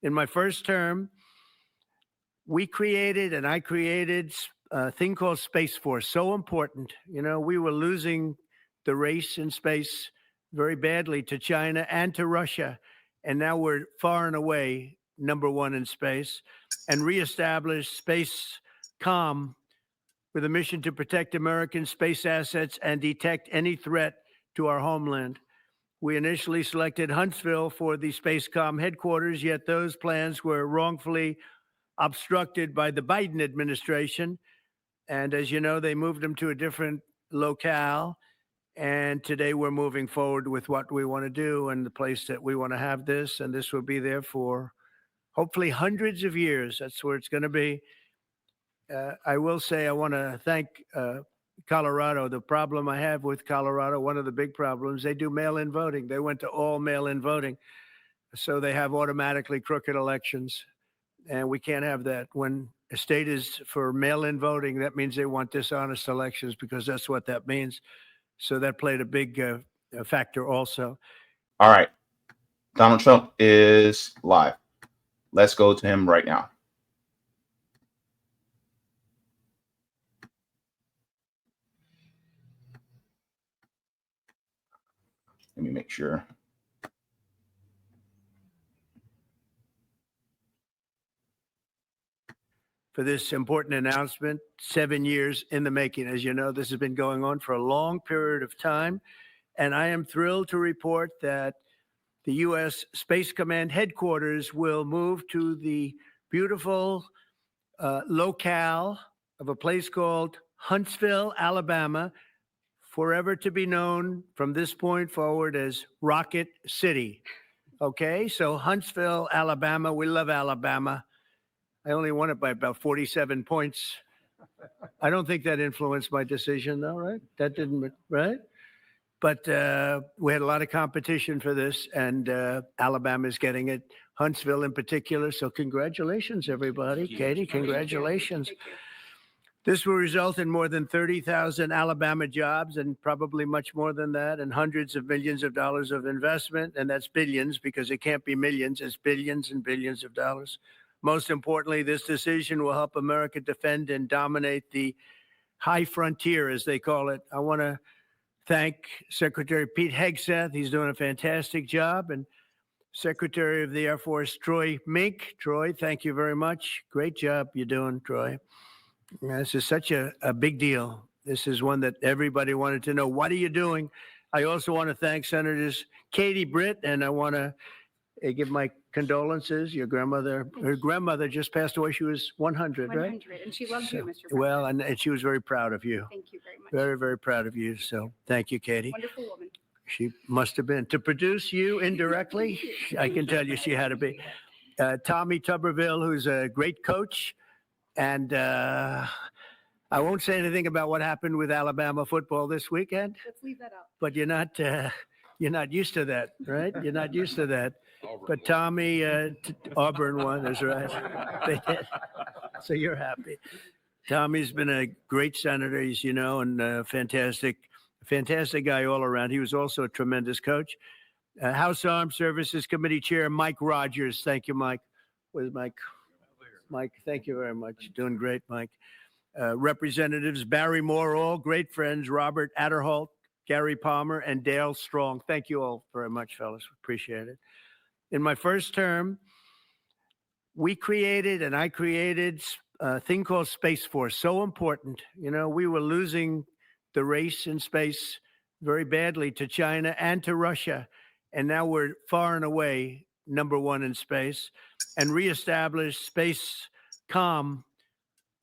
In my first term, we created and I created a thing called Space Force. So important. You know, we were losing the race in space very badly to China and to Russia. And now we're far and away #1 in space, and reestablished space comm with a mission to protect American space assets and detect any threat to our homeland. We initially selected Huntsville for the Spacecom headquarters, yet those plans were wrongfully obstructed by the Biden administration. And as you know, they moved them to a different locale. And today we're moving forward with what we want to do and the place that we want to have this. And this will be there for hopefully hundreds of years. That's where it's going to be. I will say I want to thank Colorado. The problem I have with Colorado, one of the big problems, they do mail-in voting. They went to all mail-in voting. So they have automatically crooked elections. And we can't have that. When a state is for mail-in voting, that means they want dishonest elections, because that's what that means. So that played a big factor also. All right. Donald Trump is live. Let's go to him right now. Let me make sure. For this important announcement, 7 years in the making. As you know, this has been going on for a long period of time. And I am thrilled to report that the U.S. Space Command headquarters will move to the beautiful locale of a place called Huntsville, Alabama, forever to be known from this point forward as Rocket City. Okay, so Huntsville, Alabama. We love Alabama. I only won it by about 47 points. I don't think that influenced my decision, though, right? That didn't, right? But we had a lot of competition for this, and Alabama is getting it, Huntsville in particular. So congratulations, everybody. Katie, congratulations. This will result in more than 30,000 Alabama jobs, and probably much more than that, and hundreds of millions of dollars of investment. And that's billions, because it can't be millions. It's billions and billions of dollars. Most importantly, this decision will help America defend and dominate the high frontier, as they call it. I want to thank Secretary Pete Hegseth. He's doing a fantastic job. And Secretary of the Air Force, Troy Mink. Troy, thank you very much. Great job you're doing, Troy. This is such a big deal. This is one that everybody wanted to know. What are you doing? I also want to thank Senators Katie Britt, and I want to give my condolences. Your grandmother, her grandmother just passed away. She was 100, right? 100, and she loves you, Mr. President. Well, and she was very proud of you. Thank you very much. Very, very proud of you. So thank you, Katie. Wonderful woman. She must have been. To produce you indirectly, I can tell you she had to be. Tommy Tuberville, who's a great coach. And I won't say anything about what happened with Alabama football this weekend. Let's leave that out. But you're not used to that, right? You're not used to that. But Tommy, Auburn won, that's right. They did. So you're happy. Tommy's been a great senator, as you know, and a fantastic guy all around. He was also a tremendous coach. House Armed Services Committee Chair Mike Rogers. Thank you, Mike. Where's Mike? Mike, thank you very much. Doing great, Mike. Representatives Barry Moore, all great friends, Robert Adderholt, Gary Palmer, and Dale Strong. Thank you all very much, fellas. Appreciate it. In my first term, we created and I created a thing called Space Force. So important. You know, we were losing the race in space very badly to China and to Russia. And now we're far and away #1 in space, and reestablished space comm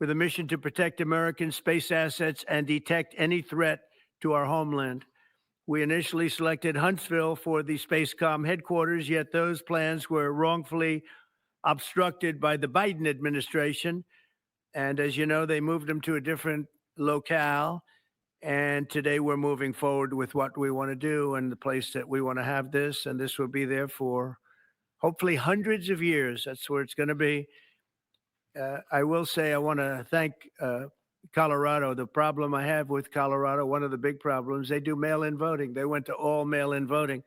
with a mission to protect American space assets and detect any threat to our homeland. We initially selected Huntsville for the Spacecom headquarters, yet those plans were wrongfully obstructed by the Biden administration. And as you know, they moved them to a different locale. And today we're moving forward with what we want to do and the place that we want to have this. And this will be there for hopefully hundreds of years. That's where it's going to be. I will say I want to thank Colorado. The problem I have with Colorado, one of the big problems, they do mail-in voting. They went to all mail-in voting.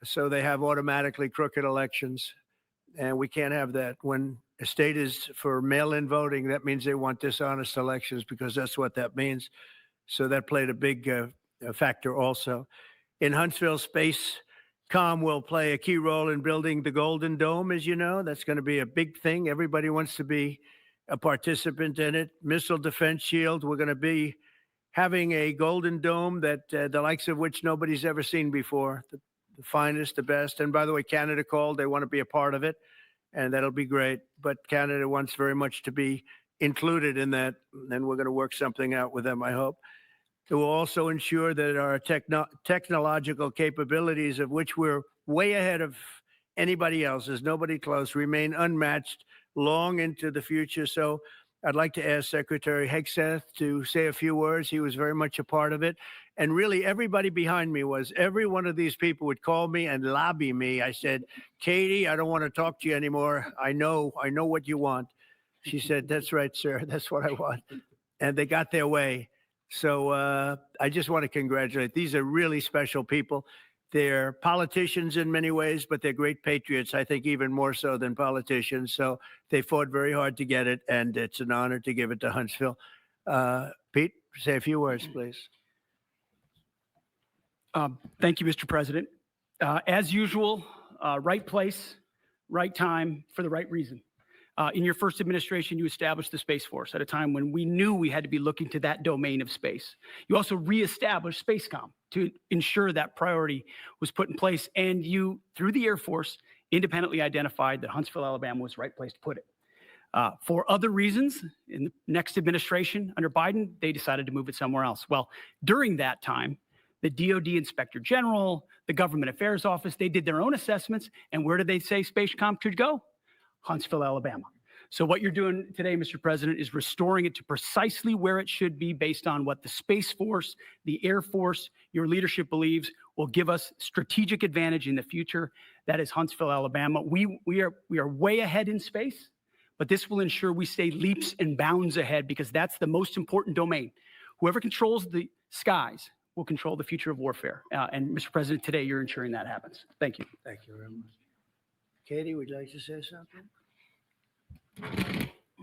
So they have automatically crooked elections. And we can't have that. When a state is for mail-in voting, that means they want dishonest elections, because that's what that means. So that played a big factor also. In Huntsville, SpaceCom will play a key role in building the Golden Dome, as you know. That's going to be a big thing. Everybody wants to be a participant in it. Missile Defense Shield, we're going to be having a Golden Dome that the likes of which nobody's ever seen before. The finest, the best. And by the way, Canada called. They want to be a part of it, and that'll be great. But Canada wants very much to be included in that, and we're going to work something out with them, I hope. It will also ensure that our technological capabilities, of which we're way ahead of anybody else, there's nobody close, remain unmatched long into the future. So I'd like to ask Secretary Hegseth to say a few words. He was very much a part of it. And really, everybody behind me was. Every one of these people would call me and lobby me. I said, Katie, I don't want to talk to you anymore. I know what you want. She said, that's right, sir. That's what I want. And they got their way. So I just want to congratulate. These are really special people. They're politicians in many ways, but they're great patriots, I think even more so than politicians. So they fought very hard to get it, and it's an honor to give it to Huntsville. Pete, say a few words, please. Thank you, Mr. President. As usual, right place, right time, for the right reason. In your first administration, you established the Space Force at a time when we knew we had to be looking to that domain of space. You also reestablished SpaceCom to ensure that priority was put in place. And you, through the Air Force, independently identified that Huntsville, Alabama was the right place to put it. For other reasons, in the next administration under Biden, they decided to move it somewhere else. Well, during that time, the DoD Inspector General, the Government Affairs Office, they did their own assessments. And where did they say SpaceCom could go? Huntsville, Alabama. So what you're doing today, Mr. President, is restoring it to precisely where it should be based on what the Space Force, the Air Force, your leadership believes will give us strategic advantage in the future. That is Huntsville, Alabama. We are way ahead in space, but this will ensure we stay leaps and bounds ahead, because that's the most important domain. Whoever controls the skies will control the future of warfare. And Mr. President, today you're ensuring that happens. Thank you. Thank you very much. Katie, would you like to say something?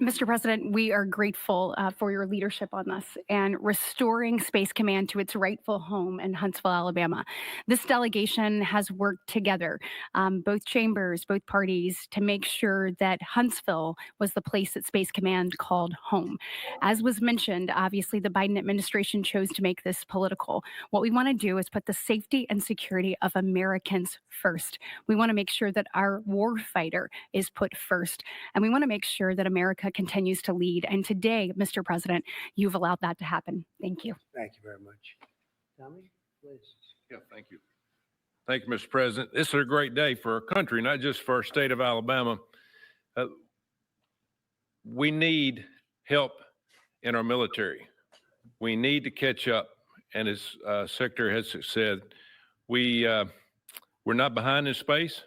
Mr. President, we are grateful for your leadership on this and restoring Space Command to its rightful home in Huntsville, Alabama. This delegation has worked together, both chambers, both parties, to make sure that Huntsville was the place that Space Command called home. As was mentioned, obviously the Biden administration chose to make this political. What we want to do is put the safety and security of Americans first. We want to make sure that our warfighter is put first, and we want to make sure that America continues to lead. And today, Mr. President, you've allowed that to happen. Thank you. Thank you very much. Tommy, please. Yeah, thank you. Thank you, Mr. President. This is a great day for our country, not just for our state of Alabama. We need help in our military. We need to catch up. And as Secretary has said, we're not behind in space,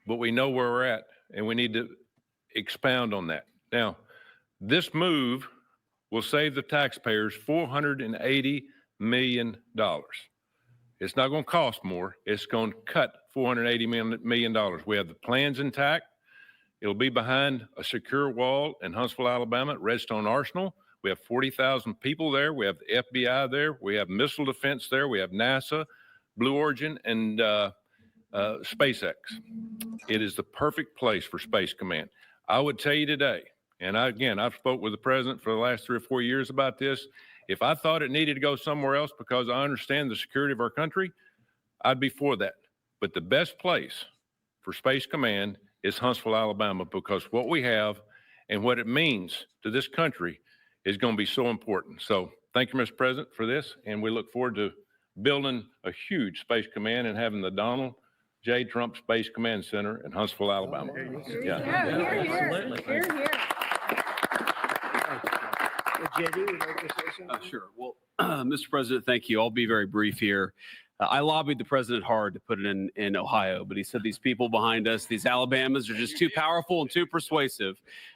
but we know where we're at, and we need to expound on that. Now, this move will save the taxpayers $480 million. It's not going to cost more. It's going to cut $480 million. We have the plans intact. It'll be behind a secure wall in Huntsville, Alabama, at Redstone Arsenal. We have 40,000 people there. We have the FBI there. We have missile defense there. We have NASA, Blue Origin, and SpaceX. It is the perfect place for Space Command. I would tell you today, and I've spoke with the president for the last 3 or 4 years about this. If I thought it needed to go somewhere else because I understand the security of our country, I'd be for that. But the best place for Space Command is Huntsville, Alabama, because what we have and what it means to this country is going to be so important. So thank you, Mr. President, for this. And we look forward to building a huge Space Command and having the Donald J. Trump Space Command Center in Huntsville, Alabama. JD, would you like to say something? Sure. Well, Mr. President, thank you. I'll be very brief here. I lobbied the president hard to put it in Ohio, but he said these people behind us, these Alabamas, are just too powerful and too persuasive.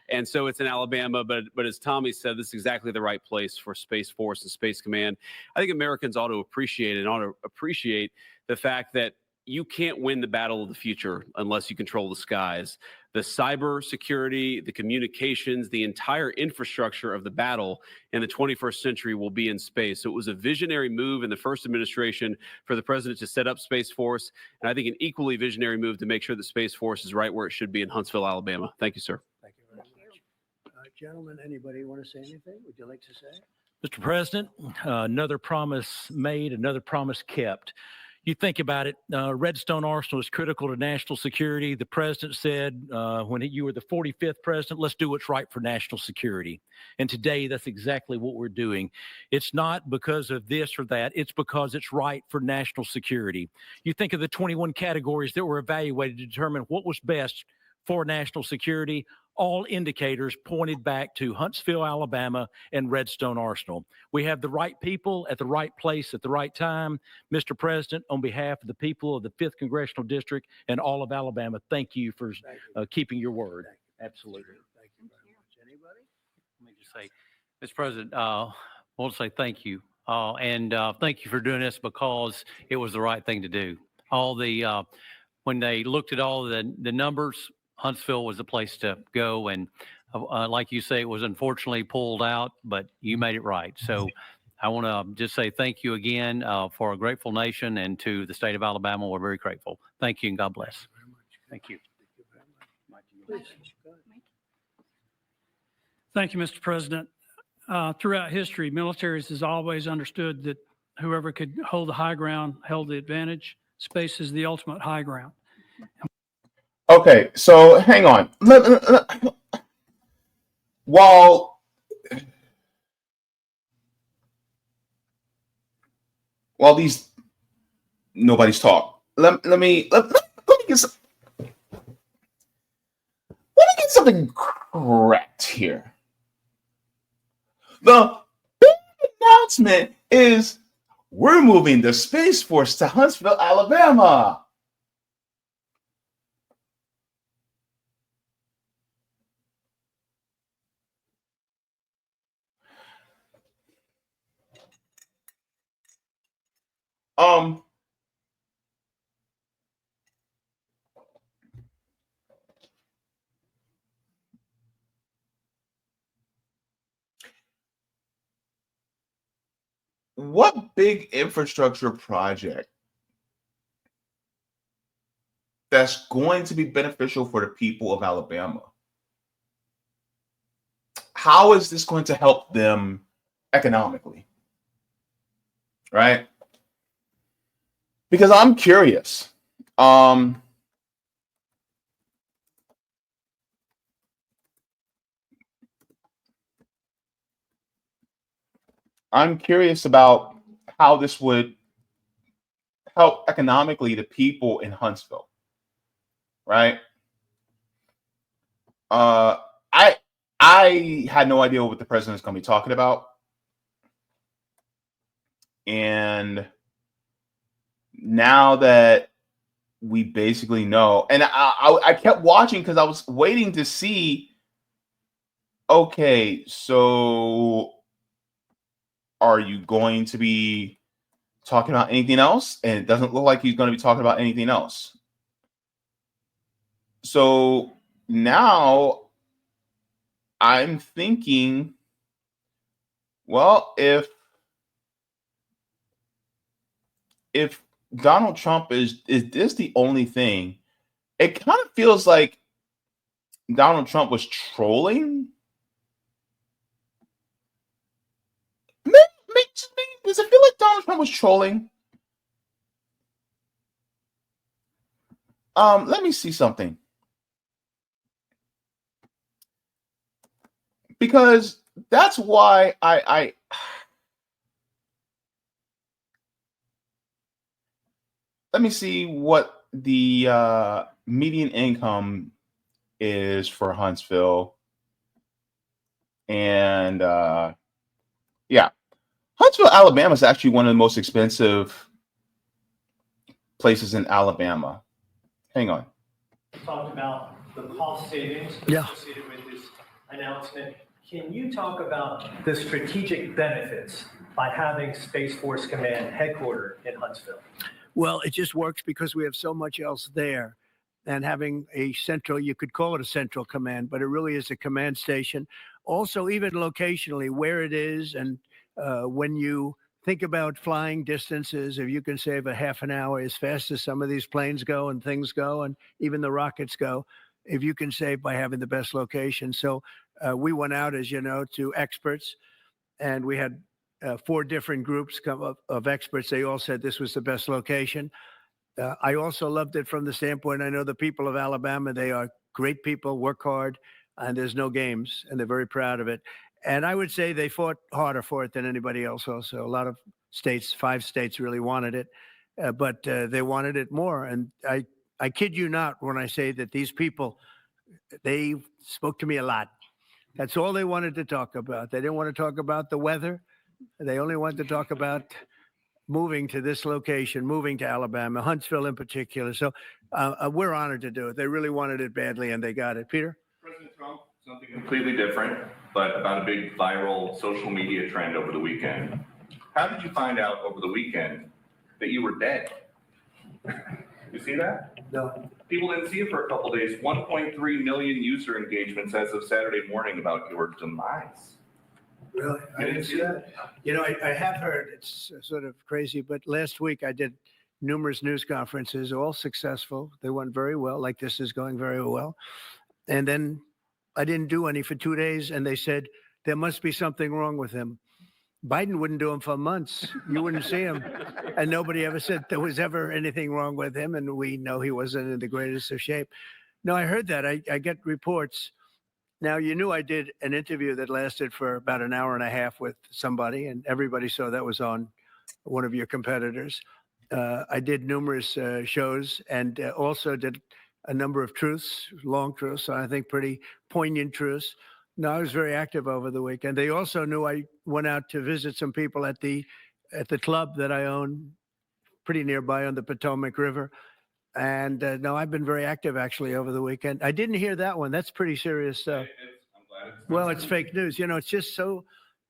And so it's in Alabama. But as Tommy said, this is exactly the right place for Space Force and Space Command. I think Americans ought to appreciate the fact that you can't win the battle of the future unless you control the skies. The cyber security, the communications, the entire infrastructure of the battle in the 21st century will be in space. So it was a visionary move in the first administration for the president to set up Space Force. And I think an equally visionary move to make sure that Space Force is right where it should be in Huntsville, Alabama. Thank you, sir. Thank you very much. Gentlemen, anybody want to say anything? Would you like to say? Mr. President, another promise made, another promise kept. You think about it, Redstone Arsenal is critical to national security. The president said when you were the 45th president, let's do what's right for national security. And today, that's exactly what we're doing. It's not because of this or that. It's because it's right for national security. You think of the 21 categories that were evaluated to determine what was best for national security. All indicators pointed back to Huntsville, Alabama, and Redstone Arsenal. We have the right people at the right place at the right time. Mr. President, on behalf of the people of the 5th Congressional District and all of Alabama, thank you for keeping your word. Absolutely. Thank you very much. Anybody? Let me just say, Mr. President, I want to say thank you. And thank you for doing this because it was the right thing to do. When they looked at all the numbers, Huntsville was the place to go. And like you say, it was unfortunately pulled out, but you made it right. So I want to just say thank you again for a grateful nation, and to the state of Alabama. We're very grateful. Thank you and God bless. Thank you. Thank you, Mr. President. Throughout history, militaries has always understood that whoever could hold the high ground held the advantage. Space is the ultimate high ground. Okay, so hang on. While these nobody's talk, let me get something correct here. The big announcement is we're moving the Space Force to Huntsville, Alabama. What big infrastructure project that's going to be beneficial for the people of Alabama? How is this going to help them economically? Right? Because I'm curious. I'm curious about how this would help economically the people in Huntsville. Right? I had no idea what the president's going to be talking about. And now that we basically know, and I kept watching because I was waiting to see, okay, so are you going to be talking about anything else? And it doesn't look like he's going to be talking about anything else. So now I'm thinking, well, if Donald Trump is this the only thing, it kind of feels like Donald Trump was trolling. Does it feel like Donald Trump was trolling? Let me see something. Because that's why I let me see what the median income is for Huntsville. And yeah, Huntsville, Alabama is actually one of the most expensive places in Alabama. Hang on. Talked about the cost savings associated with this announcement. Can you talk about the strategic benefits by having Space Force Command headquartered in Huntsville? Well, it just works because we have so much else there. And having a central, you could call it a central command, but it really is a command station. Also, even locationally, where it is, and when you think about flying distances, if you can save a half an hour as fast as some of these planes go and things go, and even the rockets go, if you can save by having the best location. So we went out, as you know, to experts, and we had 4 different groups come up of experts. They all said this was the best location. I also loved it from the standpoint, I know the people of Alabama, they are great people, work hard, and there's no games, and they're very proud of it. And I would say they fought harder for it than anybody else also. A lot of states, 5 states really wanted it, but they wanted it more. And I kid you not when I say that these people, they spoke to me a lot. That's all they wanted to talk about. They didn't want to talk about the weather. They only wanted to talk about moving to this location, moving to Alabama, Huntsville in particular. So we're honored to do it. They really wanted it badly, and they got it. Peter? President Trump, something completely different, but about a big viral social media trend over the weekend. How did you find out over the weekend that you were dead? You see that? No. People didn't see it for a couple days. 1.3 million user engagements as of Saturday morning about your demise. Really? I didn't see that. You know, I have heard, it's sort of crazy, but last week I did numerous news conferences, all successful. They went very well, like this is going very well. And then I didn't do any for 2 days, and they said, there must be something wrong with him. Biden wouldn't do them for months. You wouldn't see him. And nobody ever said there was ever anything wrong with him, and we know he wasn't in the greatest of shape. No, I heard that. I get reports. Now, you knew I did an interview that lasted for about an hour and a half with somebody, and everybody saw that was on one of your competitors. I did numerous shows, and also did a number of truths, long truths, I think pretty poignant truths. No, I was very active over the weekend. They also knew I went out to visit some people at the club that I own pretty nearby on the Potomac River. And no, I've been very active actually over the weekend. I didn't hear that one. That's pretty serious stuff. I'm glad Well, it's fake news. You know, it's just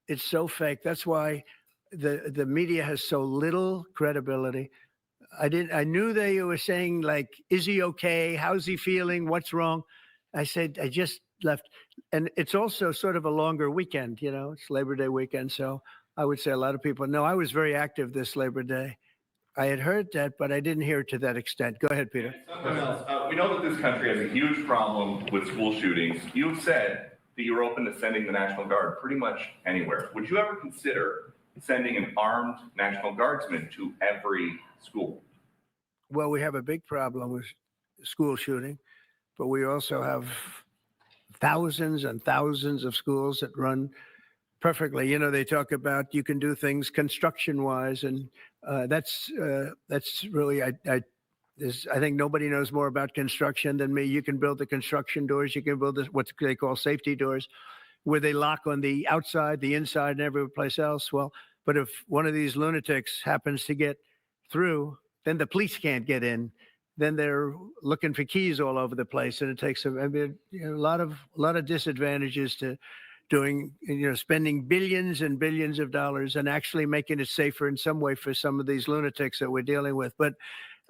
it's so fake. That's why the media has so little credibility. I knew they were saying, like, is he okay? How's he feeling? What's wrong? I said, I just left. And it's also sort of a longer weekend, you know, it's Labor Day weekend. So I would say a lot of people know I was very active this Labor Day. I had heard that, but I didn't hear it to that extent. Go ahead, Peter. We know that this country has a huge problem with school shootings. You've said that you're open to sending the National Guard pretty much anywhere. Would you ever consider sending an armed National Guardsman to every school? Well, we have a big problem with school shooting, but we also have thousands and thousands of schools that run perfectly. You know, they talk about you can do things construction-wise, and that's really I think nobody knows more about construction than me. You can build the construction doors. You can build what they call safety doors, where they lock on the outside, the inside, and every place else. Well, but if one of these lunatics happens to get through, then the police can't get in. Then they're looking for keys all over the place, and it takes a lot of disadvantages to doing, spending billions and billions of dollars and actually making it safer in some way for some of these lunatics that we're dealing with. But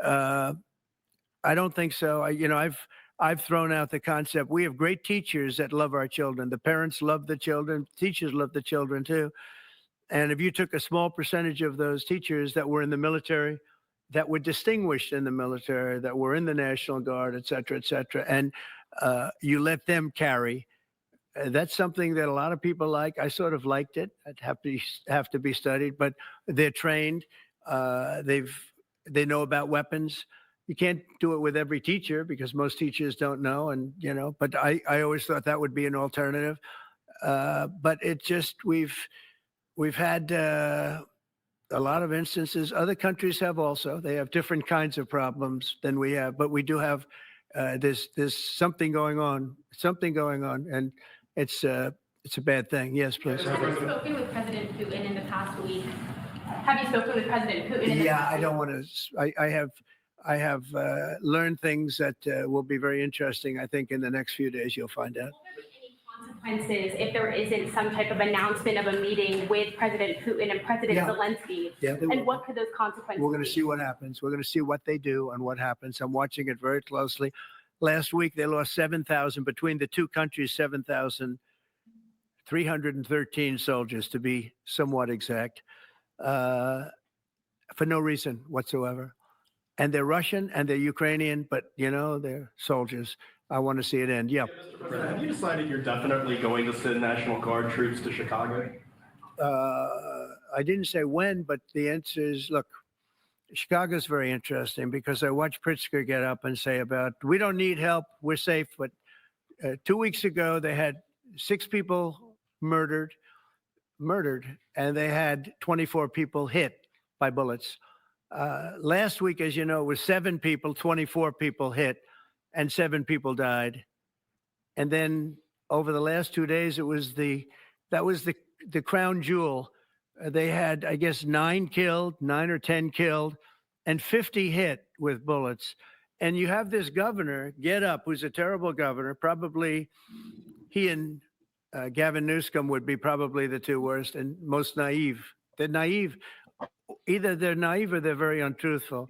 I don't think so. I've thrown out the concept. We have great teachers that love our children. The parents love the children. Teachers love the children too. And if you took a small percentage of those teachers that were in the military, that were distinguished in the military, that were in the National Guard, et cetera, and you let them carry, that's something that a lot of people like. I sort of liked it. It'd have to be studied, but they're trained. They know about weapons. You can't do it with every teacher because most teachers don't know, and but I always thought that would be an alternative. But it just we've had a lot of instances. Other countries have also. They have different kinds of problems than we have, but we do have. There's something going on, and it's a bad thing. Yes, please. Have you spoken with President Putin in the past week? Have you spoken with President Putin? Yeah, I don't want to. I have learned things that will be very interesting. I think in the next few days you'll find out. Will there be any consequences if there isn't some type of announcement of a meeting with President Putin and President Yeah. Zelensky? Yeah, they And will. what could those consequences We're going to be? see what happens. We're going to see what they do and what happens. I'm watching it very closely. Last week, they lost 7,000 between the two countries, 7,313 soldiers, to be somewhat exact, for no reason whatsoever. And they're Russian and they're Ukrainian, but they're soldiers. I want to see it end. Yeah. Mr. President, have you decided you're definitely going to send National Guard troops to Chicago? I didn't say when, but the answer is, look, Chicago's very interesting because I watched Pritzker get up and say we don't need help, we're safe. But 2 weeks ago, they had 6 people murdered, and they had 24 people hit by bullets. Last week, as you know, it was 7 people, 24 people hit, and 7 people died. And then over the last 2 days, that was the crown jewel. They had, I guess, 9 or 10 killed, and 50 hit with bullets. And you have this governor get up, who's a terrible governor. Probably he and Gavin Newsom would be probably the 2 worst and most naive. They're naive. Either they're naive or they're very untruthful.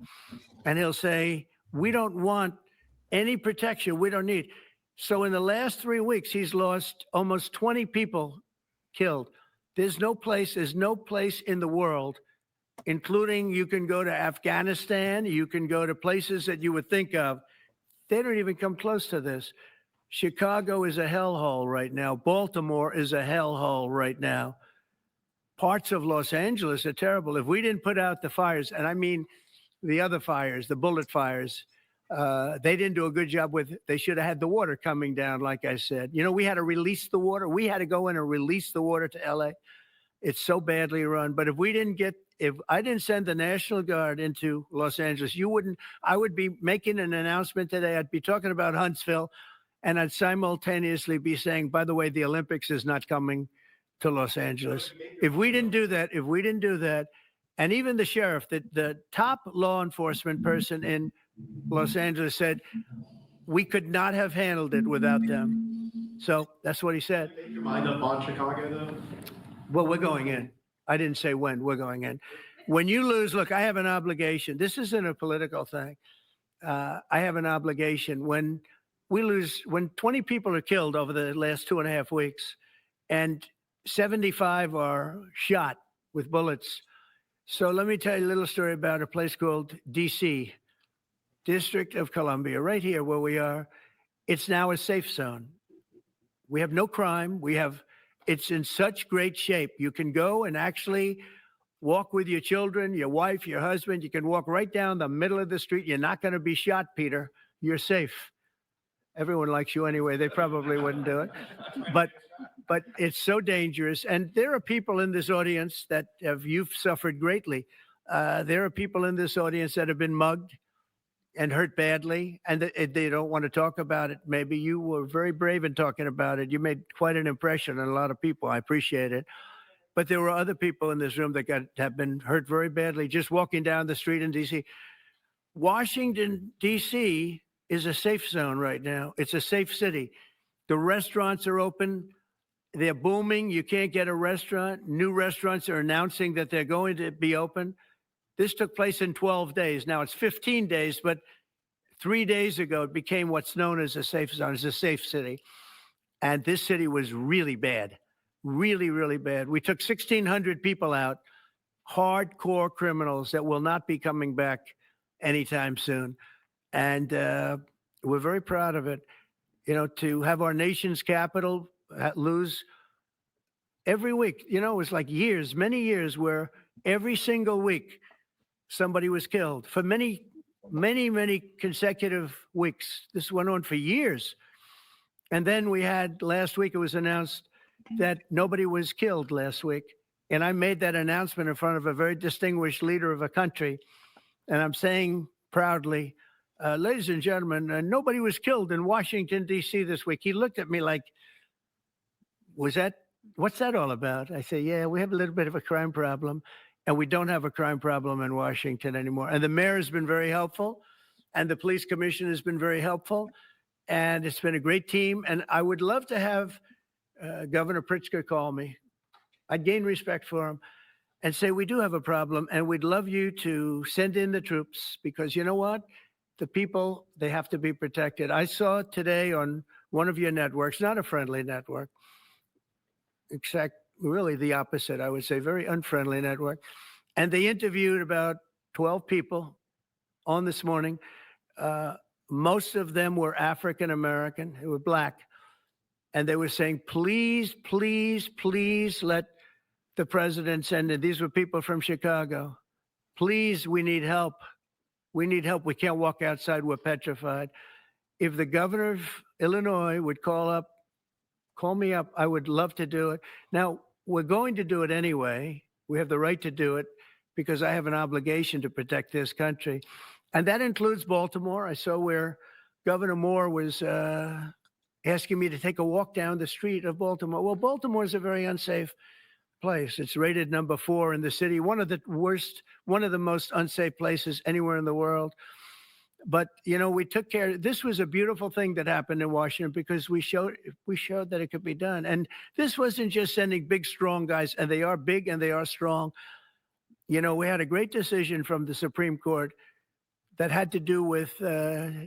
And he'll say, we don't want any protection. We don't need. So in the last 3 weeks, he's lost almost 20 people killed. There's no place in the world, including you can go to Afghanistan, you can go to places that you would think of. They don't even come close to this. Chicago is a hellhole right now. Baltimore is a hellhole right now. Parts of Los Angeles are terrible. If we didn't put out the fires, and I mean the other fires, the bullet fires, they didn't do a good job with it. They should have had the water coming down, like I said. We had to release the water. We had to go in and release the water to LA. It's so badly run. But if I didn't send the National Guard into Los Angeles, I would be making an announcement today. I'd be talking about Huntsville, and I'd simultaneously be saying, by the way, the Olympics is not coming to Los Angeles. If we didn't do that, and even the sheriff, the top law enforcement person in Los Angeles said, we could not have handled it without them. So that's what he said. Make your mind up on Chicago, though? Well, we're going in. I didn't say when. We're going in. When you lose, look, I have an obligation. This isn't a political thing. I have an obligation. When we lose, when 20 people are killed over the last 2.5 weeks, and 75 are shot with bullets. So let me tell you a little story about a place called D.C., District of Columbia, right here where we are. It's now a safe zone. We have no crime. It's in such great shape. You can go and actually walk with your children, your wife, your husband. You can walk right down the middle of the street. You're not going to be shot, Peter. You're safe. Everyone likes you anyway. They probably wouldn't do it. But it's so dangerous. And there are people in this audience that you've suffered greatly. There are people in this audience that have been mugged and hurt badly, and they don't want to talk about it. Maybe you were very brave in talking about it. You made quite an impression on a lot of people. I appreciate it. But there were other people in this room that have been hurt very badly just walking down the street in D.C. Washington, D.C. is a safe zone right now. It's a safe city. The restaurants are open. They're booming. You can't get a restaurant. New restaurants are announcing that they're going to be open. This took place in 12 days. Now it's 15 days, but 3 days ago, it became what's known as a safe zone, as a safe city. And this city was really bad, really, really bad. We took 1,600 people out, hardcore criminals that will not be coming back anytime soon. And we're very proud of it. To have our nation's capital lose every week, it was like many years where every single week, somebody was killed for many, many, many consecutive weeks. This went on for years. And then we had last week, it was announced that nobody was killed last week. And I made that announcement in front of a very distinguished leader of a country. And I'm saying proudly, ladies and gentlemen, nobody was killed in Washington, D.C. this week. He looked at me like, what's that all about? I say, yeah, we have a little bit of a crime problem. And we don't have a crime problem in Washington anymore. And the mayor has been very helpful. And the police commission has been very helpful. And it's been a great team. And I would love to have Governor Pritzker call me, I'd gain respect for him and say, we do have a problem and we'd love you to send in the troops because you know what? The people, they have to be protected. I saw today on one of your networks, not a friendly network, except really the opposite, I would say, very unfriendly network. And they interviewed about 12 people on this morning. Most of them were African American, they were black. And they were saying, please, please, please let the president send in. These were people from Chicago. Please, we need help. We need help. We can't walk outside. We're petrified. If the governor of Illinois would call me up, I would love to do it. Now, we're going to do it anyway. We have the right to do it because I have an obligation to protect this country. And that includes Baltimore. I saw where Governor Moore was asking me to take a walk down the street of Baltimore. Well, Baltimore is a very unsafe place. It's rated number 4 in the city, one of the most unsafe places anywhere in the world. But, you know, we took care. This was a beautiful thing that happened in Washington because we showed that it could be done. And this wasn't just sending big, strong guys, and they are big and they are strong. You know, we had a great decision from the Supreme Court that had to do with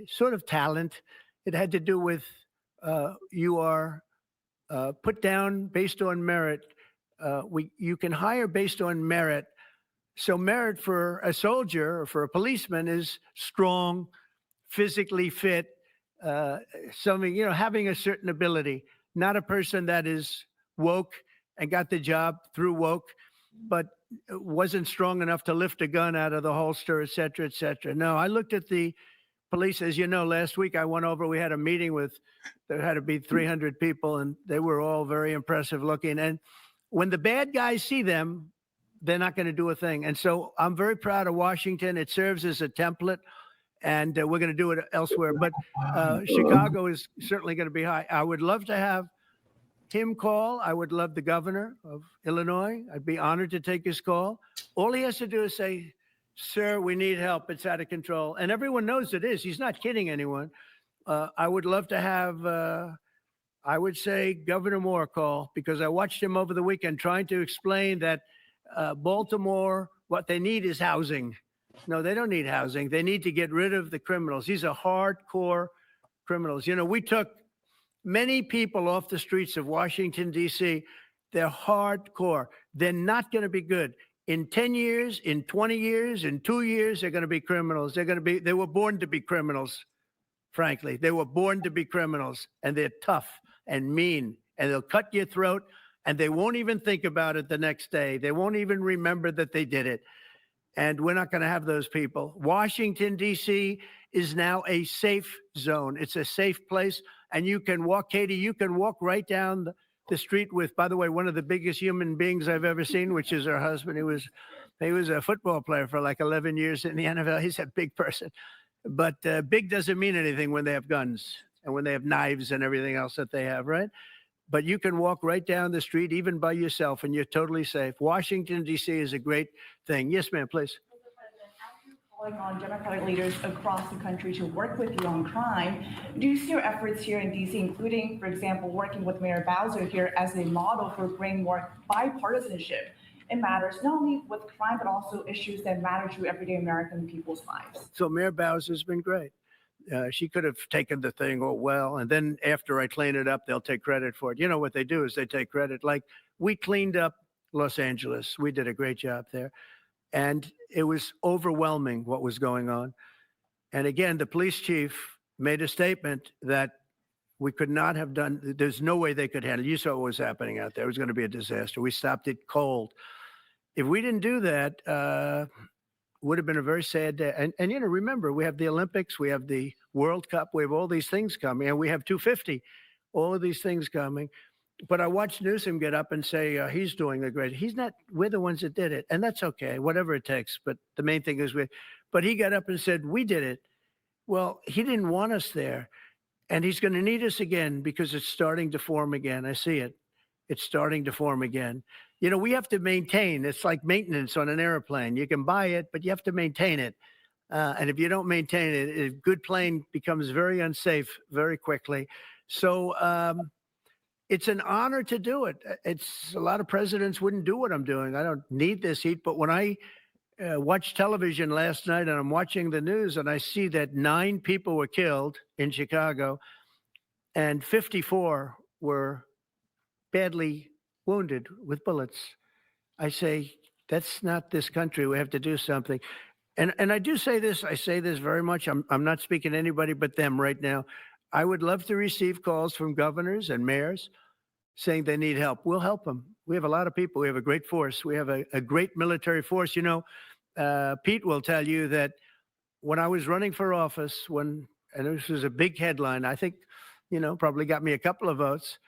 sort of talent. It had to do with you are put down based on merit. You can hire based on merit. So merit for a soldier or for a policeman is strong, physically fit, something, you know, having a certain ability, not a person that is woke and got the job through woke, but wasn't strong enough to lift a gun out of the holster, et cetera, et cetera. No, I looked at the police, as you know, last week I went over, we had a meeting there had to be 300 people and they were all very impressive looking. And when the bad guys see them, they're not going to do a thing. And so I'm very proud of Washington. It serves as a template and we're going to do it elsewhere. But Chicago is certainly going to be high. I would love to have him call. I would love the governor of Illinois. I'd be honored to take his call. All he has to do is say, sir, we need help. It's out of control. And everyone knows it is. He's not kidding anyone. I would love to have, I would say, Governor Moore call because I watched him over the weekend trying to explain that Baltimore, what they need is housing. No, they don't need housing. They need to get rid of the criminals. These are hardcore criminals. You know, we took many people off the streets of Washington, D.C. They're hardcore. They're not going to be good. In 10 years, in 20 years, in 2 years, they're going to be criminals. They were born to be criminals, frankly. They were born to be criminals, and they're tough and mean, and they'll cut your throat, and they won't even think about it the next day. They won't even remember that they did it. And we're not going to have those people. Washington, D.C. is now a safe zone. It's a safe place. And you can walk, Katie, you can walk right down the street with, by the way, one of the biggest human beings I've ever seen, which is her husband. He was a football player for like 11 years in the NFL. He's a big person. But big doesn't mean anything when they have guns and when they have knives and everything else that they have, right? But you can walk right down the street, even by yourself, and you're totally safe. Washington, D.C. is a great thing. Yes, ma'am, please. Calling on Democratic leaders across the country to work with you on crime. Do you see your efforts here in D.C., including, for example, working with Mayor Bowser here as a model for bringing more bipartisanship in matters not only with crime, but also issues that matter to everyday American people's lives? So Mayor Bowser's been great. She could have taken the thing, oh, well, and then after I clean it up, they'll take credit for it. You know what they do is they take credit. Like we cleaned up Los Angeles. We did a great job there. And it was overwhelming what was going on. And again, the police chief made a statement that we could not have done, there's no way they could handle it. You saw what was happening out there. It was going to be a disaster. We stopped it cold. If we didn't do that, would have been a very sad day. And you know, remember, we have the Olympics, we have the World Cup, we have all these things coming, and we have 250, all of these things coming. But I watched Newsom get up and say he's doing a great. He's not. We're the ones that did it, and that's okay, whatever it takes. But the main thing is But he got up and said we did it. Well, he didn't want us there, and he's going to need us again because it's starting to form again. I see it. It's starting to form again. You know, we have to maintain. It's like maintenance on an airplane. You can buy it, but you have to maintain it. And if you don't maintain it, a good plane becomes very unsafe very quickly. So it's an honor to do it. It's a lot of presidents wouldn't do what I'm doing. I don't need this heat, but when I watched television last night and I'm watching the news and I see that 9 people were killed in Chicago and 54 were badly wounded with bullets, I say, that's not this country. We have to do something. And I do say this, I say this very much. I'm not speaking to anybody but them right now. I would love to receive calls from governors and mayors saying they need help. We'll help them. We have a lot of people. We have a great force. We have a great military force. You know, Pete will tell you that when I was running for office, and this was a big headline, I think, you know, probably got me a couple of votes,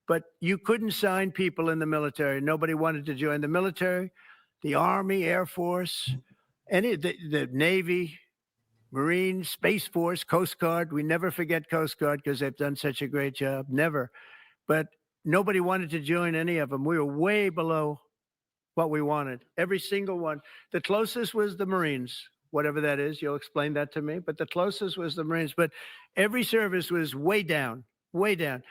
but you couldn't sign people in the military. Nobody wanted to join the military, the Army, Air Force, the Navy, Marines, Space Force, Coast Guard. We never forget Coast Guard because they've done such a great job. Never. But nobody wanted to join any of them. We were way below what we wanted. Every single one. The closest was the Marines, whatever that is. You'll explain that to me. But the closest was the Marines. But every service was way down, way down.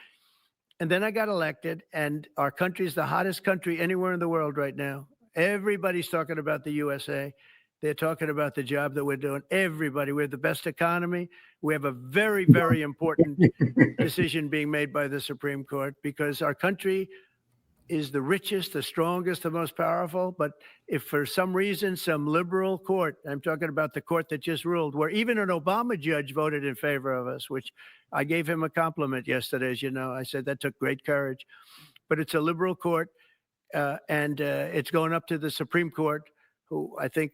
And then I got elected, and our country is the hottest country anywhere in the world right now. Everybody's talking about the USA. They're talking about the job that we're doing. Everybody, we have the best economy. We have a very, very important decision being made by the Supreme Court because our country is the richest, the strongest, the most powerful. But if for some reason, some liberal court, I'm talking about the court that just ruled, where even an Obama judge voted in favor of us, which I gave him a compliment yesterday, as you know. I said that took great courage. But it's a liberal court, and it's going up to the Supreme Court, who I think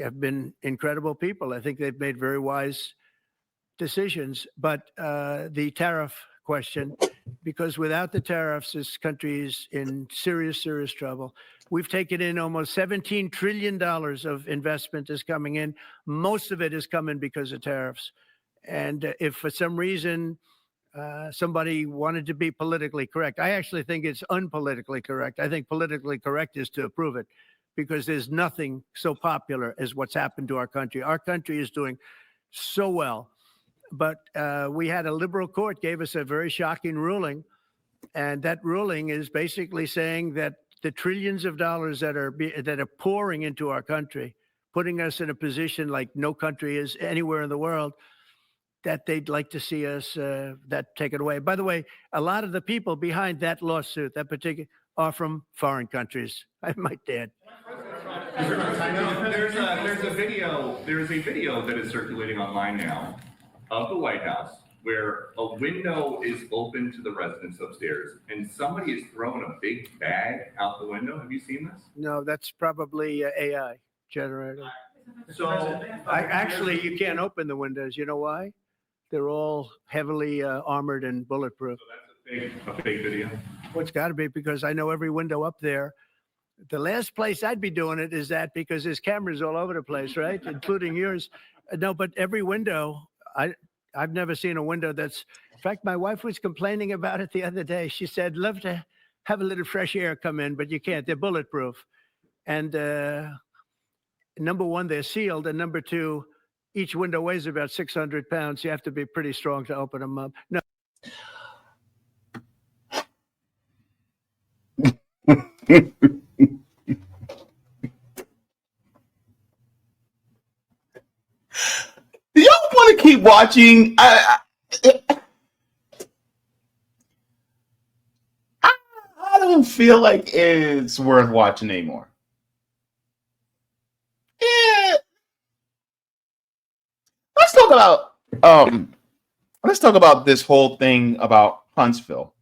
have been incredible people. I think they've made very wise decisions. But the tariff question, because without the tariffs, this country is in serious, serious trouble. We've taken in almost $17 trillion of investment is coming in. Most of it is coming because of tariffs. And if for some reason somebody wanted to be politically correct, I actually think it's unpolitically correct. I think politically correct is to approve it, because there's nothing so popular as what's happened to our country. Our country is doing so well. But we had a liberal court gave us a very shocking ruling. And that ruling is basically saying that the trillions of dollars that are pouring into our country, putting us in a position like no country is anywhere in the world, that they'd like to see us that taken away. By the way, a lot of the people behind that lawsuit, that particular, are from foreign countries. I might add. There's a video that is circulating online now of the White House where a window is open to the residence upstairs and somebody is throwing a big bag out the window. Have you seen this? No, that's probably AI generated. So You can't open the windows. You know why? They're all heavily armored and bulletproof. So that's a fake video. Well, it's got to be, because I know every window up there. The last place I'd be doing it is that, because there's cameras all over the place, right? Including yours. No, but every window, I've never seen a window that's, in fact, my wife was complaining about it the other day. She said, love to have a little fresh air come in, but you can't. They're bulletproof. And number one, they're sealed. And number two, each window weighs about 600 pounds. You have to be pretty strong to open them up. No. Do y'all want to keep watching? I don't feel like it's worth watching anymore. Yeah. Let's talk about this whole thing about Huntsville,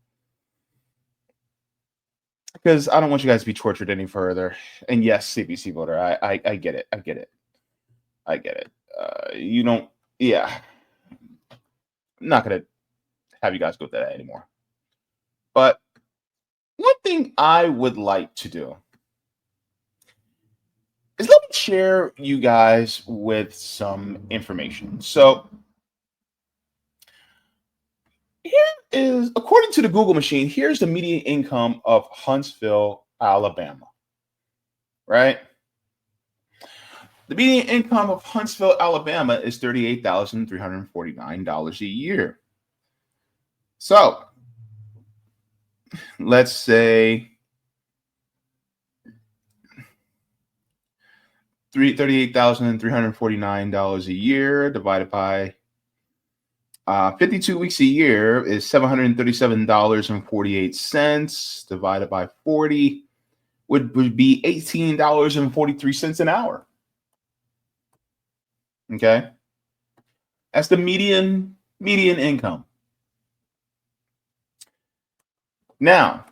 because I don't want you guys to be tortured any further. And yes, CBC voter, I get it. I get it. You don't, yeah. I'm not going to have you guys go through that anymore. But one thing I would like to do is let me share you guys with some information. So here is, according to the Google machine, here's the median income of Huntsville, Alabama, right? The median income of Huntsville, Alabama is $38,349 a year. So let's say $38,349 a year divided by 52 weeks a year is $737.48 divided by 40 would be $18.43 an hour. Okay. That's the median income. Now,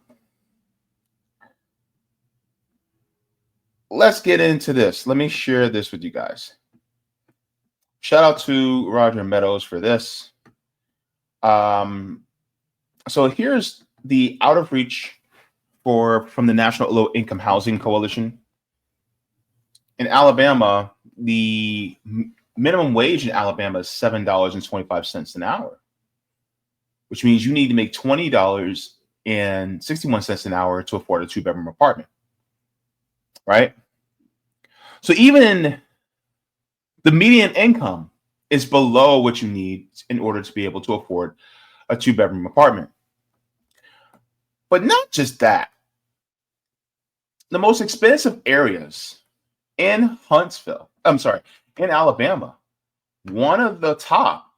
let's get into this. Let me share this with you guys. Shout out to Roger Meadows for this. So here's the out of reach from the National Low Income Housing Coalition. In Alabama, the minimum wage in Alabama is $7.25 an hour, which means you need to make $20.61 an hour to afford a 2-bedroom apartment, right? So even the median income is below what you need in order to be able to afford a 2-bedroom apartment. But not just that. The most expensive areas in in Alabama, one of the top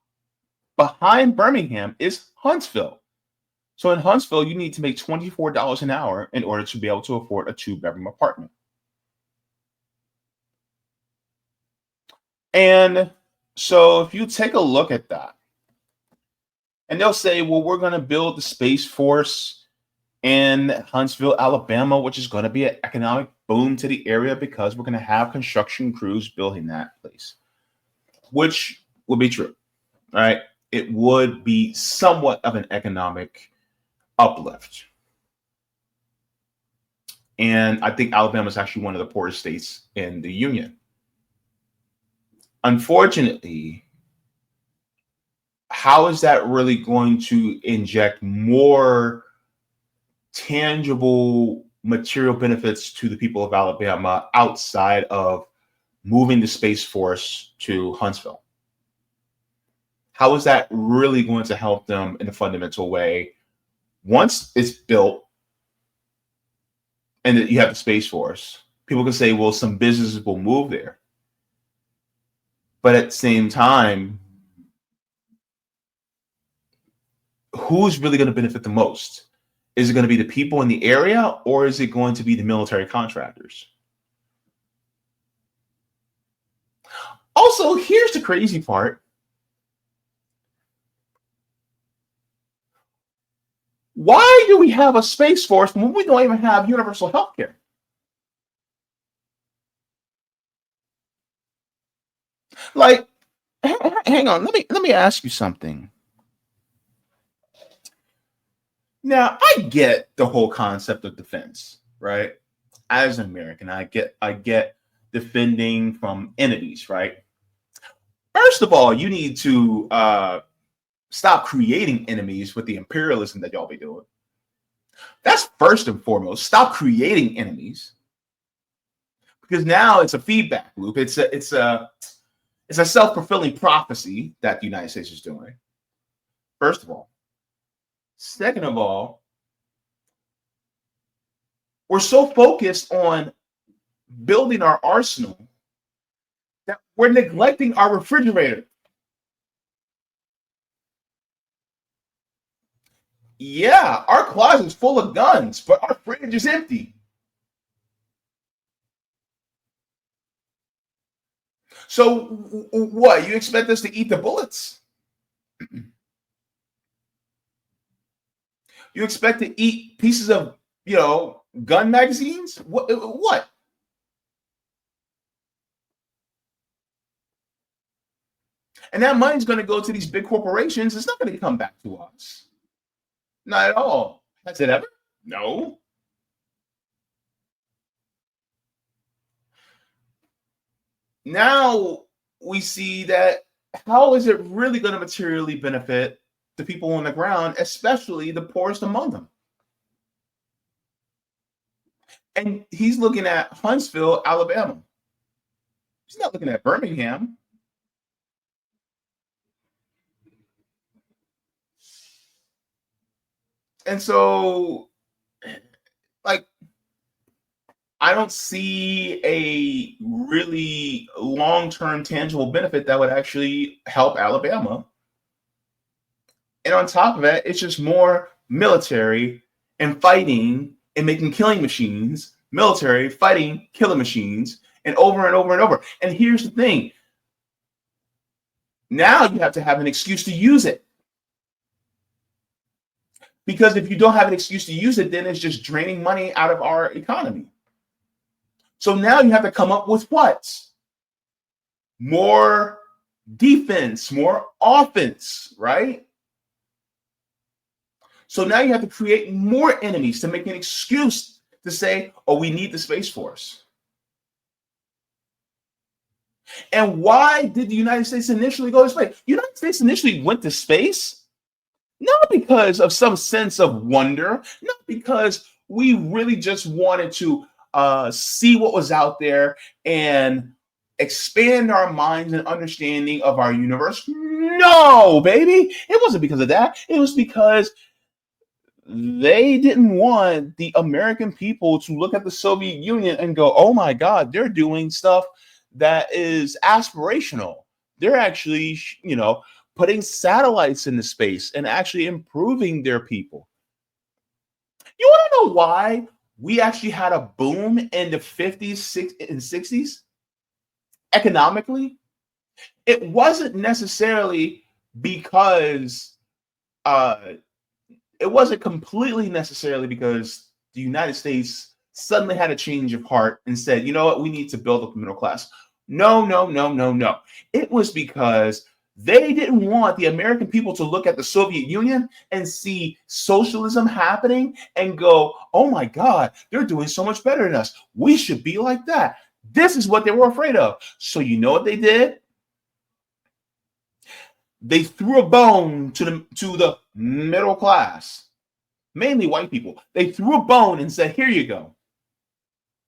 behind Birmingham is Huntsville. So in Huntsville, you need to make $24 an hour in order to be able to afford a 2-bedroom apartment. And so if you take a look at that, and they'll say, well, we're going to build the Space Force in Huntsville, Alabama, which is going to be an economic boom to the area because we're going to have construction crews building that place, which would be true, right? It would be somewhat of an economic uplift. And I think Alabama is actually one of the poorest states in the union. Unfortunately, how is that really going to inject more tangible material benefits to the people of Alabama outside of moving the Space Force to Huntsville? How is that really going to help them in a fundamental way once it's built and that you have the Space Force? People can say, well, some businesses will move there. But at the same time, who's really going to benefit the most? Is it going to be the people in the area, or is it going to be the military contractors? Also, here's the crazy part. Why do we have a Space Force when we don't even have universal health care? Like, hang on, let me ask you something. Now, I get the whole concept of defense, right? As an American, I get defending from enemies, right? First of all, you need to stop creating enemies with the imperialism that y'all be doing. That's first and foremost. Stop creating enemies, because now it's a feedback loop. It's a self-fulfilling prophecy that the United States is doing. First of all. Second of all, we're so focused on building our arsenal that we're neglecting our refrigerator. Yeah, our closet's full of guns, but our fridge is empty. So what? You expect us to eat the bullets? You expect to eat pieces of, gun magazines? What? And that money's going to go to these big corporations. It's not going to come back to us. Not at all. Has it ever? No. Now we see that how is it really going to materially benefit the people on the ground, especially the poorest among them? And he's looking at Huntsville, Alabama. He's not looking at Birmingham. And so I don't see a really long-term tangible benefit that would actually help Alabama. And on top of that, it's just more military and fighting and making killing machines, military fighting killing machines, and over and over and over. And here's the thing. Now you have to have an excuse to use it. Because if you don't have an excuse to use it, then it's just draining money out of our economy. So now you have to come up with what? More defense, more offense, right? So now you have to create more enemies to make an excuse to say, oh, we need the Space Force. And why did the United States initially go to space? The United States initially went to space not because of some sense of wonder, not because we really just wanted to see what was out there and expand our minds and understanding of our universe. No, baby. It wasn't because of that. It was because they didn't want the American people to look at the Soviet Union and go, oh my God, they're doing stuff that is aspirational. They're actually, putting satellites into space and actually improving their people. You want to know why we actually had a boom in the 50s and 60s economically? It wasn't necessarily because it wasn't completely necessarily because the United States suddenly had a change of heart and said, you know what, we need to build up the middle class. No. It was because they didn't want the American people to look at the Soviet Union and see socialism happening and go, oh my God, they're doing so much better than us. We should be like that. This is what they were afraid of. So you know what they did? They threw a bone to the middle class, mainly white people. They threw a bone and said, here you go.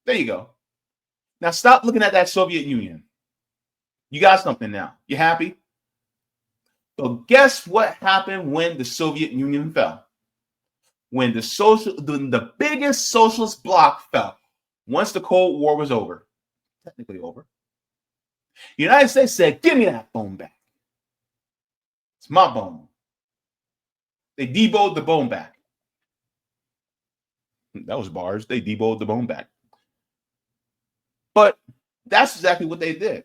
There you go. Now stop looking at that Soviet Union. You got something now. You happy? So guess what happened when the Soviet Union fell? When the biggest socialist bloc fell, once the Cold War was over, technically over, the United States said, give me that bone back. It's my bone. They debowed the bone back. That was bars. They debowed the bone back. But that's exactly what they did.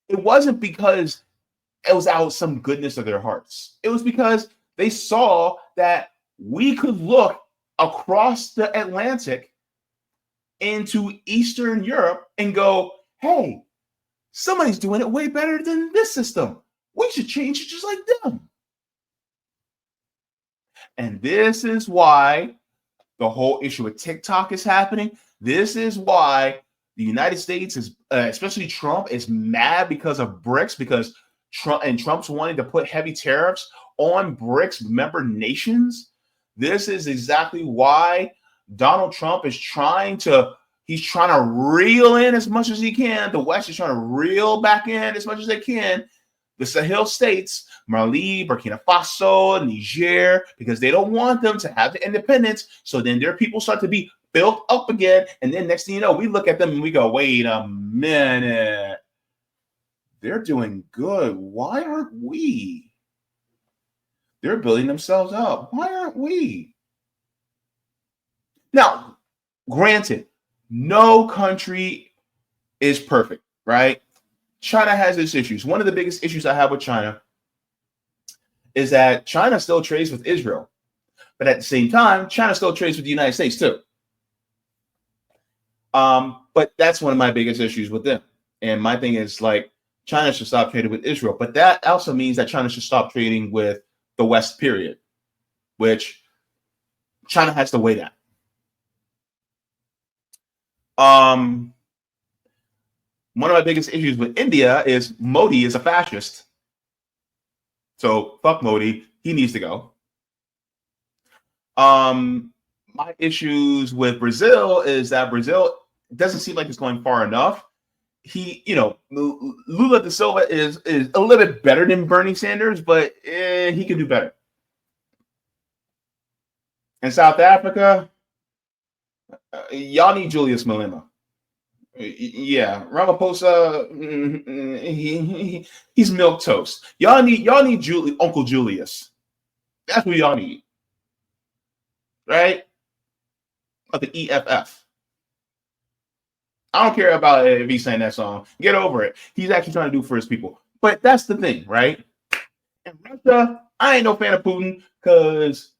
It wasn't because it was out of some goodness of their hearts. It was because they saw that we could look across the Atlantic into Eastern Europe and go, hey, somebody's doing it way better than this system. We should change it just like them. And this is why the whole issue with TikTok is happening. This is why the United States is, especially Trump, is mad because of BRICS, because Trump's wanting to put heavy tariffs on BRICS member nations. This is exactly why Donald Trump is trying to reel in as much as he can. The West is trying to reel back in as much as they can. The Sahel states, Mali, Burkina Faso, Niger, because they don't want them to have the independence. So then their people start to be built up again. And then next thing you know, we look at them and we go, wait a minute. They're doing good. Why aren't we? They're building themselves up. Why aren't we? Now, granted, no country is perfect, right? China has its issues. One of the biggest issues I have with China is that China still trades with Israel. But at the same time, China still trades with the United States too. But that's one of my biggest issues with them. And my thing is, like, China should stop trading with Israel. But that also means that China should stop trading with the West, period, which China has to weigh that. One of my biggest issues with India is Modi is a fascist. So fuck Modi. He needs to go. My issues with Brazil is that Brazil doesn't seem like it's going far enough. Lula da Silva is a little bit better than Bernie Sanders, but he can do better. In South Africa, Y'all need Julius Malema. Yeah, Ramaphosa, he's milk toast. Y'all need Uncle Julius. That's what y'all need, right? Of the EFF. I don't care about if he's saying that song. Get over it. He's actually trying to do for his people. But that's the thing, right? In Russia, I ain't no fan of Putin because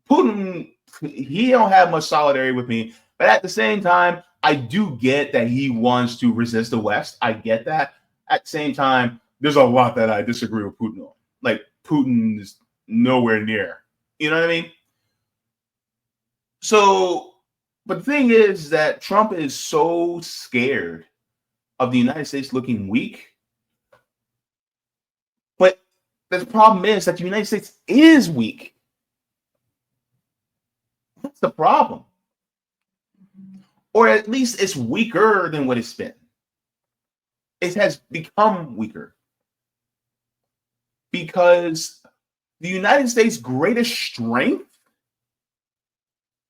Putin, he don't have much solidarity with me. But at the same time, I do get that he wants to resist the West. I get that. At the same time, there's a lot that I disagree with Putin on. Like, Putin is nowhere near. You know what I mean? So, but the thing is that Trump is so scared of the United States looking weak. But the problem is that the United States is weak. That's the problem. Or at least it's weaker than what it's been. It has become weaker. Because the United States' greatest strength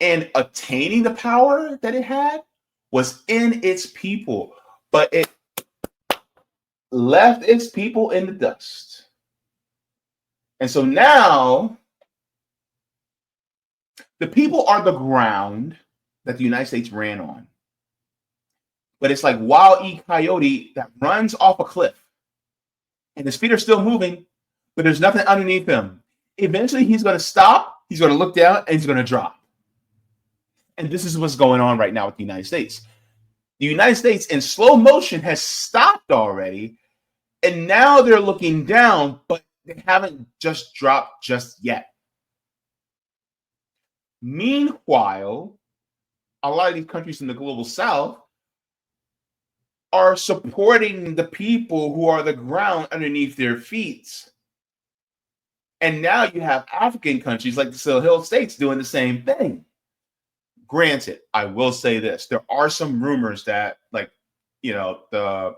in attaining the power that it had was in its people. But it left its people in the dust. And so now, the people are the ground that the United States ran on. But it's like Wild E. Coyote that runs off a cliff. And his feet are still moving, but there's nothing underneath him. Eventually, he's going to stop, he's going to look down, and he's going to drop. And this is what's going on right now with the United States. The United States, in slow motion, has stopped already, and now they're looking down, but they haven't just dropped just yet. Meanwhile, a lot of these countries in the global south are supporting the people who are the ground underneath their feet. And now you have African countries like the Sahel states doing the same thing. Granted, I will say this. There are some rumors that, like, the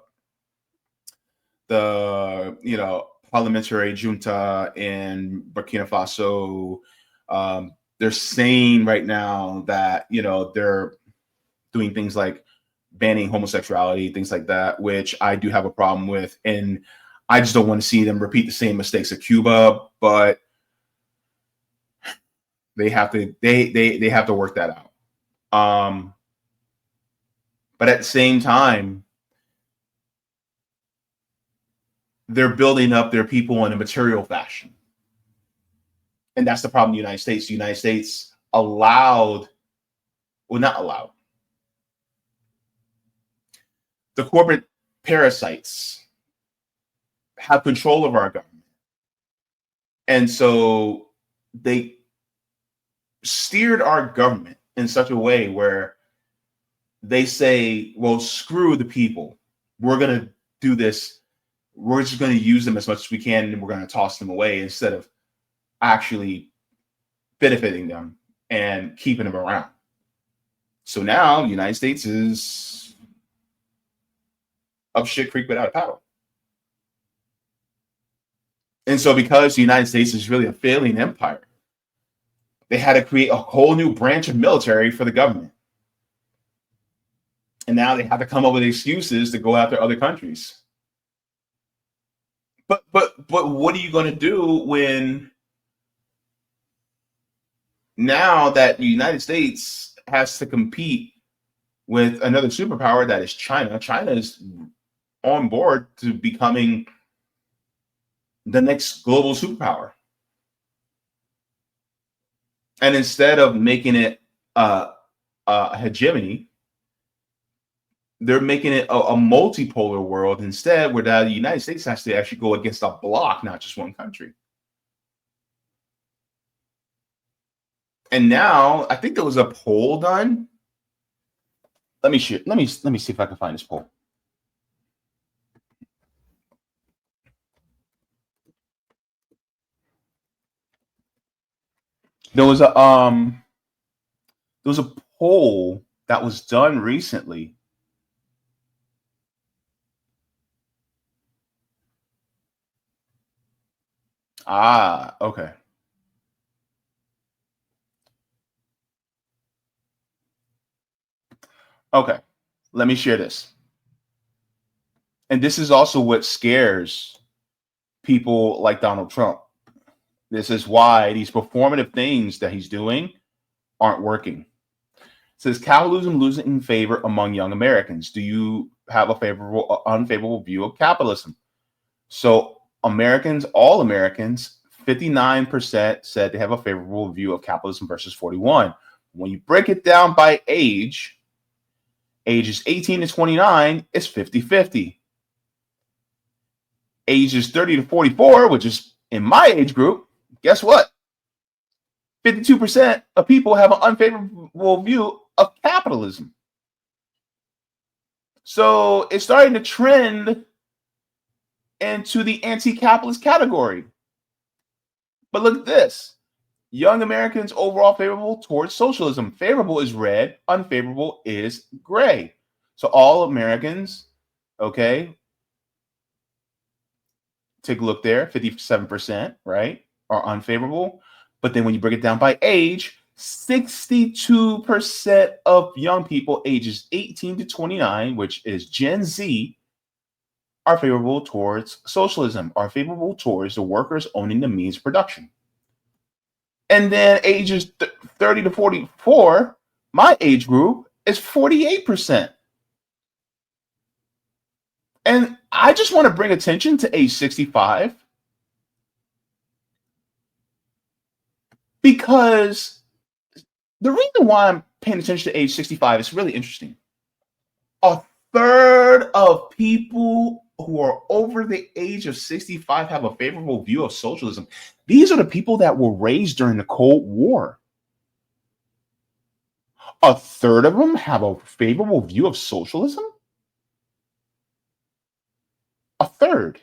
parliamentary junta in Burkina Faso, they're saying right now that, they're doing things like banning homosexuality, things like that, which I do have a problem with. And I just don't want to see them repeat the same mistakes of Cuba, but they have to work that out. But at the same time, they're building up their people in a material fashion. And that's the problem in the United States. The United States not allowed. The corporate parasites have control of our government. And so they steered our government in such a way where they say, well, screw the people. We're going to do this. We're just going to use them as much as we can, and we're going to toss them away instead of actually benefiting them and keeping them around. So now the United States is up shit creek without a paddle. And so because the United States is really a failing empire, they had to create a whole new branch of military for the government. And now they have to come up with excuses to go after other countries. But what are you going to do when now that the United States has to compete with another superpower that is China? China is on board to becoming the next global superpower. And instead of making it a hegemony, they're making it a multipolar world instead, where the United States has to actually go against a bloc, not just one country. And now I think there was a poll done. Let me see if I can find this poll. There was a poll that was done recently. Okay. Okay, let me share this. And this is also what scares people like Donald Trump. This is why these performative things that he's doing aren't working. It says capitalism losing favor among young Americans. Do you have a favorable or unfavorable view of capitalism? So Americans, all Americans, 59% said they have a favorable view of capitalism versus 41. When you break it down by age, ages 18 to 29 is 50-50. Ages 30 to 44, which is in my age group, guess what? 52% of people have an unfavorable view of capitalism. So it's starting to trend into the anti-capitalist category. But look at this. Young Americans overall favorable towards socialism. Favorable is red, unfavorable is gray. So all Americans, okay, take a look there, 57%, right, are unfavorable. But then when you break it down by age, 62% of young people ages 18 to 29, which is Gen Z, are favorable towards socialism, are favorable towards the workers owning the means of production. And then ages 30 to 44, my age group, is 48%. And I just want to bring attention to age 65 because the reason why I'm paying attention to age 65 is really interesting. A third of people who are over the age of 65 have a favorable view of socialism. These are the people that were raised during the Cold War. A third of them have a favorable view of socialism? A third.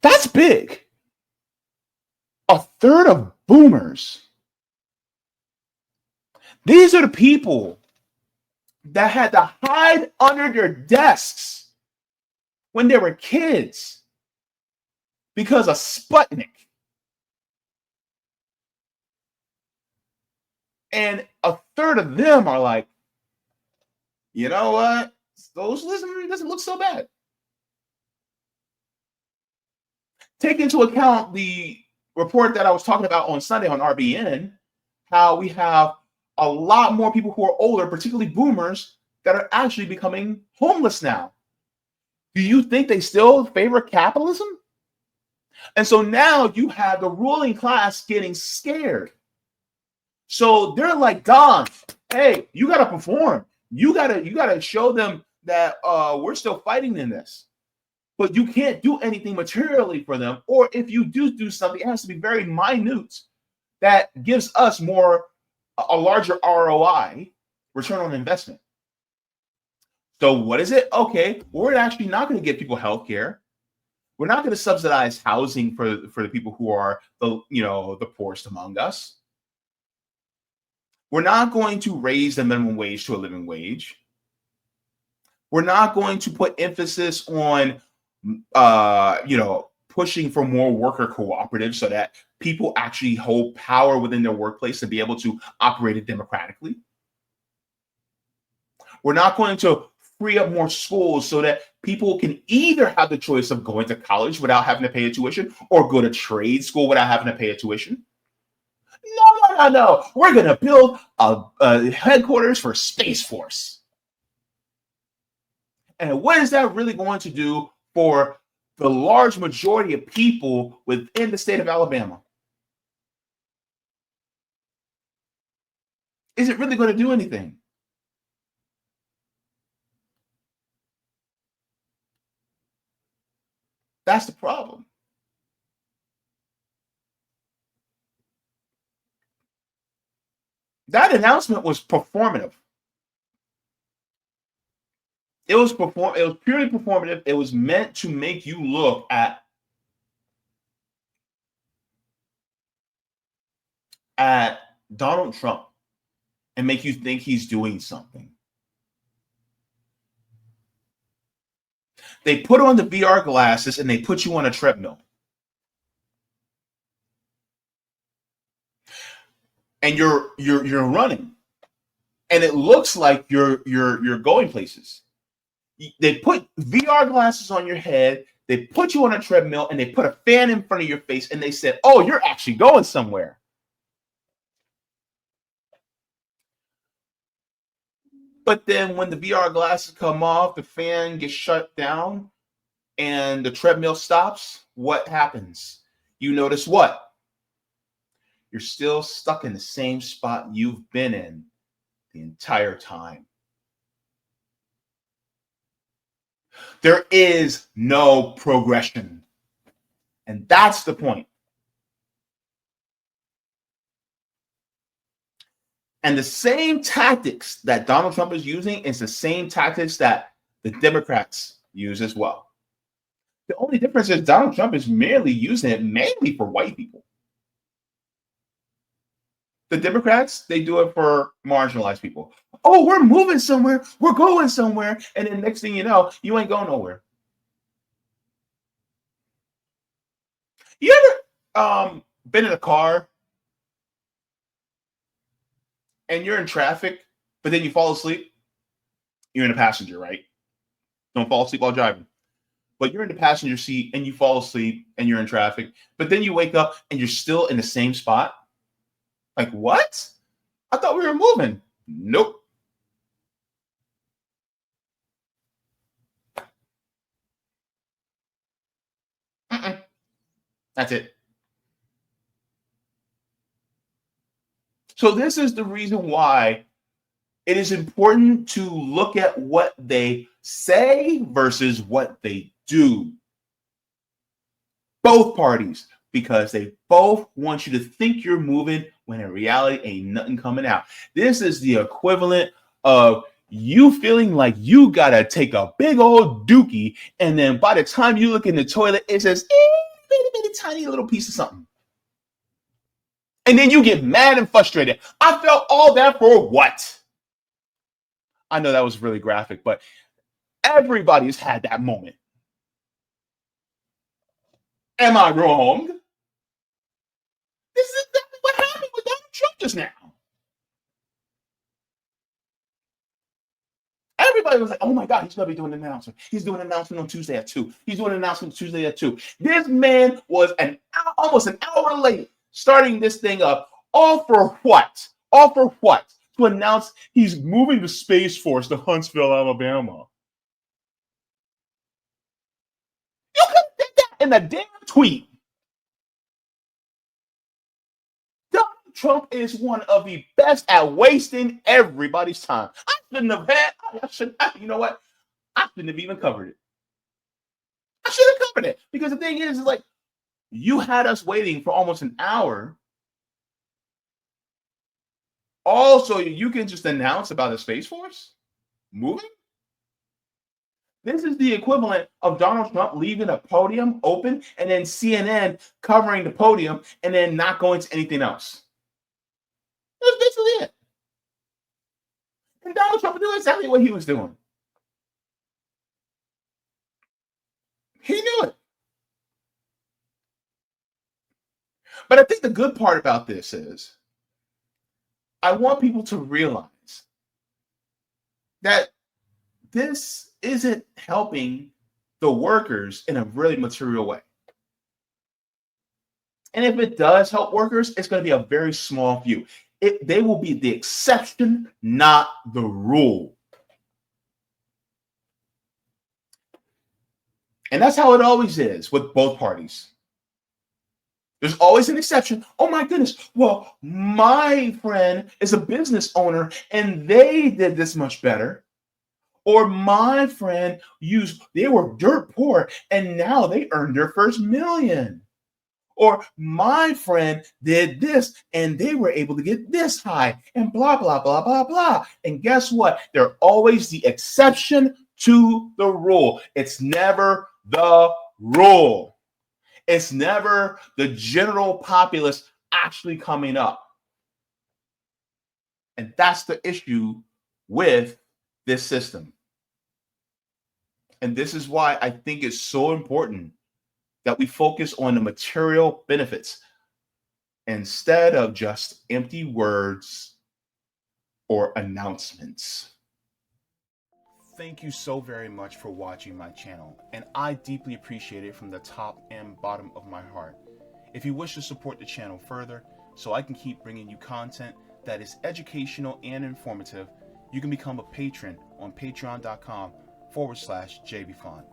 That's big. A third of boomers. These are the people that had to hide under their desks when they were kids because of Sputnik. And a third of them are like, you know what? Socialism doesn't look so bad. Take into account the report that I was talking about on Sunday on RBN, how we have a lot more people who are older, particularly boomers, that are actually becoming homeless now. Do you think they still favor capitalism? And so now you have the ruling class getting scared. So they're like, Don, hey, you got to perform. You gotta show them that we're still fighting in this. But you can't do anything materially for them. Or if you do something, it has to be very minute that gives us a larger ROI, return on investment. So what is it? Okay, we're actually not going to give people health care. We're not going to subsidize housing for the people who are the poorest among us. We're not going to raise the minimum wage to a living wage. We're not going to put emphasis on pushing for more worker cooperatives so that people actually hold power within their workplace to be able to operate it democratically. We're not going to free up more schools so that people can either have the choice of going to college without having to pay a tuition or go to trade school without having to pay a tuition. No. We're going to build a headquarters for Space Force. And what is that really going to do for the large majority of people within the state of Alabama? Is it really going to do anything? That's the problem. That announcement was performative. It was purely performative. It was meant to make you look at Donald Trump and make you think he's doing something. They put on the VR glasses and they put you on a treadmill. And you're running. and it looks like you're going places. They put VR glasses on your head, they put you on a treadmill, and they put a fan in front of your face, and they said, oh, you're actually going somewhere. But then when the VR glasses come off, the fan gets shut down, and the treadmill stops, what happens? You notice what? You're still stuck in the same spot you've been in the entire time. There is no progression. And that's the point. And the same tactics that Donald Trump is using is the same tactics that the Democrats use as well. The only difference is Donald Trump is merely using it mainly for white people. The Democrats, they do it for marginalized people. Oh, we're moving somewhere. We're going somewhere. And then next thing you know, you ain't going nowhere. You ever been in a car and you're in traffic, but then you fall asleep? You're in a passenger, right? Don't fall asleep while driving. But you're in the passenger seat and you fall asleep and you're in traffic, but then you wake up and you're still in the same spot. Like, what? I thought we were moving. Nope. That's it. So this is the reason why it is important to look at what they say versus what they do. Both parties, because they both want you to think you're moving when in reality ain't nothing coming out. This is the equivalent of you feeling like you gotta take a big old dookie, and then by the time you look in the toilet, it says bitty tiny little piece of something. And then you get mad and frustrated. I felt all that for what? I know that was really graphic, but everybody's had that moment. Am I wrong? This is exactly what happened with Donald Trump just now. Everybody was like, oh my God, he's going to be doing an announcement. He's doing an announcement on Tuesday at 2. He's doing an announcement Tuesday at 2. This man was almost an hour late starting this thing up. All for what? All for what? To announce he's moving the Space Force to Huntsville, Alabama. You could have did that in a damn tweet. Donald Trump is one of the best at wasting everybody's time. I shouldn't have had, you know what? I shouldn't have even covered it. I should have covered it. Because the thing is like, you had us waiting for almost an hour. Also, you can just announce about the Space Force moving. This is the equivalent of Donald Trump leaving a podium open and then CNN covering the podium and then not going to anything else. That's basically it. And Donald Trump knew exactly what he was doing. He knew it. But I think the good part about this is I want people to realize that this isn't helping the workers in a really material way. And if it does help workers, it's going to be a very small few. They will be the exception, not the rule. And that's how it always is with both parties. There's always an exception. Oh my goodness. Well, my friend is a business owner and they did this much better. Or my friend they were dirt poor and now they earned their first million. Or my friend did this and they were able to get this high and blah, blah, blah, blah, blah. And guess what? They're always the exception to the rule. It's never the rule. It's never the general populace actually coming up. And that's the issue with this system. And this is why I think it's so important that we focus on the material benefits instead of just empty words or announcements. Thank you so very much for watching my channel, and I deeply appreciate it from the top and bottom of my heart. If you wish to support the channel further, so I can keep bringing you content that is educational and informative, you can become a patron on patreon.com/Jaybefaunt.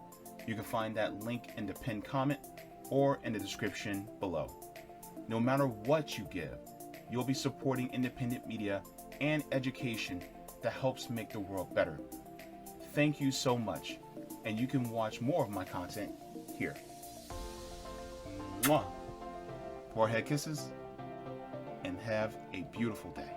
You can find that link in the pinned comment or in the description below. No matter what you give, you'll be supporting independent media and education that helps make the world better. Thank you so much, and you can watch more of my content here. Mwah. Forehead kisses, and have a beautiful day.